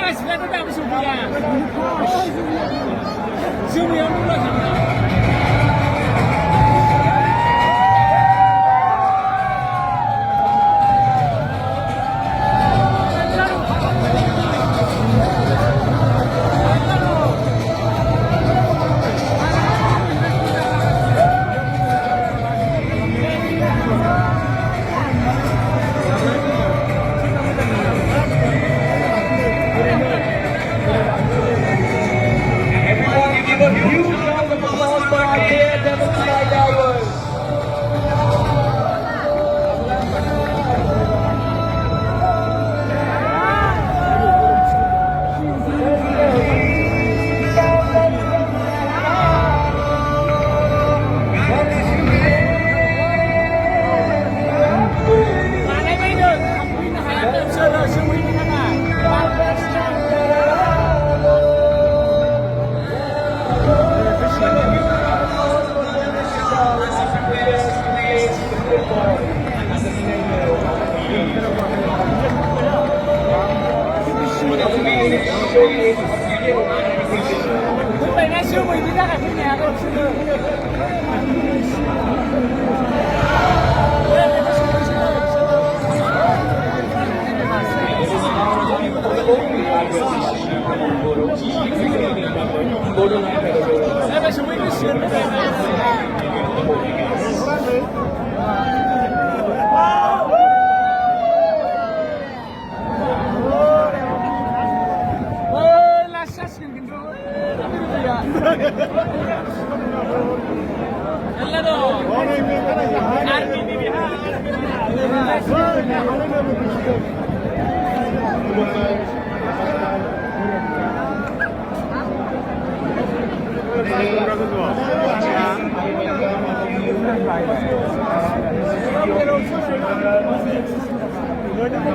那现在都带不出来，行不行？不行不行。本来是我一家还是两个吃的。那个是为了吃的。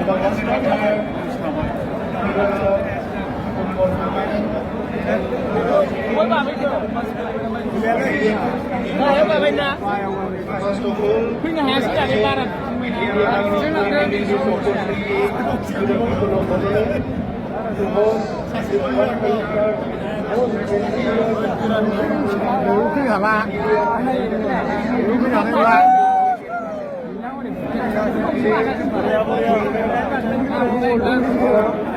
Hãy subscribe cho kênh Ghiền Mì Gõ để không bỏ lỡ những video hấp dẫn.